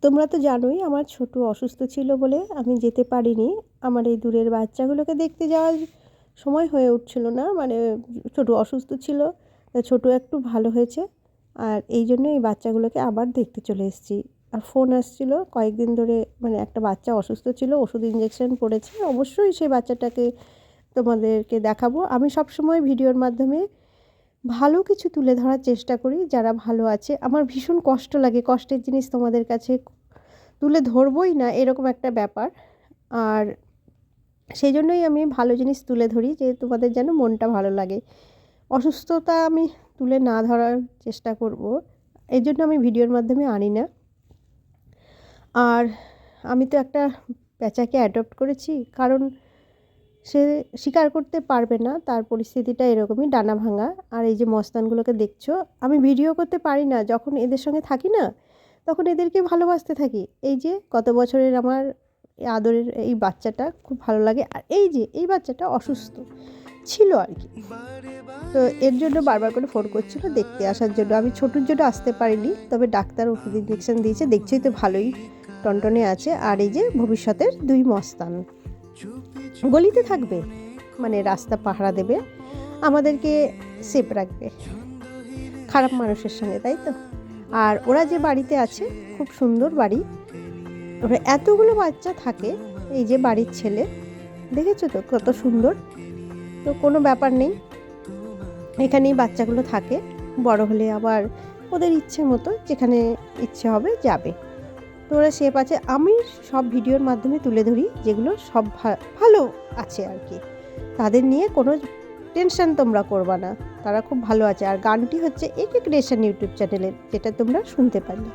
তোমরা তো জানোই আমার ছোটু অসুস্থ ছিল বলে আমি যেতে পারিনি। আমার এই দূরের বাচ্চাগুলোকে দেখতে যাওয়ার সময় হয়ে উঠছিল না, মানে ছোটু অসুস্থ ছিল, তা ছোটু একটু ভালো হয়েছে, আর এই জন্য এই বাচ্চাগুলোকে আবার দেখতে চলে এসেছি। আর ফোন আসছিল কয়েকদিন ধরে, মানে একটা বাচ্চা অসুস্থ ছিল, ওষুধ ইঞ্জেকশন পড়েছে, অবশ্যই সেই বাচ্চাটাকে তোমাদেরকে দেখাবো। আমি সব সময় ভিডিওর মাধ্যমে ভালো কিছু তুলে ধরার চেষ্টা করি, যারা ভালো আছে। আমার ভীষণ কষ্ট লাগে, কষ্টের জিনিস তোমাদের কাছে তুলে ধরবই না এরকম একটা ব্যাপার। আর সেই জন্যই আমি ভালো জিনিস তুলে ধরি, যে তোমাদের যেন মনটা ভালো লাগে। অসুস্থতা আমি তুলে না ধরার চেষ্টা করব, এই জন্য আমি ভিডিওর মাধ্যমে আনি না। আর আমি তো একটা প্যাঁচাকে অ্যাডপ্ট করেছি, কারণ সে স্বীকার করতে পারবে না, তার পরিস্থিতিটা এরকমই, ডানা ভাঙা। আর এই যে মস্তানগুলোকে দেখছো, আমি ভিডিও করতে পারি না, যখন এদের সঙ্গে থাকি না তখন এদেরকে ভালোবাসতে থাকি। এই যে কত বছরের আমার আদরের এই বাচ্চাটা খুব ভালো লাগে। আর এই যে এই বাচ্চাটা অসুস্থ ছিল আর কি, তো এর জন্য বারবার করে ফোন করছিল দেখতে আসার জন্য। আমি ছোটুর জন্য আসতে পারিনি, তবে ডাক্তার ওষুধ ইঞ্জেকশন দিয়েছে, দেখছেই তো ভালোই টনটনে আছে। আর এই যে ভবিষ্যতের দুই মস্তান গলিতে থাকবে, মানে রাস্তা পাহারা দেবে, আমাদেরকে সেফ রাখবে খারাপ মানুষের সঙ্গে, তাই তো। আর ওরা যে বাড়িতে আছে, খুব সুন্দর বাড়ি, ওরা এতগুলো বাচ্চা থাকে, এই যে বাড়ির ছেলে, দেখেছো তো কত সুন্দর। তো কোনো ব্যাপার নেই, এখানেই বাচ্চাগুলো থাকে, বড় হলে আবার ওদের ইচ্ছে মতো যেখানে ইচ্ছে হবে যাবে। তো ওরা সেফ আছে। আমি সব ভিডিওর মাধ্যমে তুলে ধরি যেগুলো সব ভালো আছে আর কি, তাদের নিয়ে কোনো টেনশন তোমরা করবা না, তারা খুব ভালো আছে। আর গানটি হচ্ছে একে ক্রিয়েশন ইউটিউব চ্যানেলের, যেটা তোমরা শুনতে পারলে।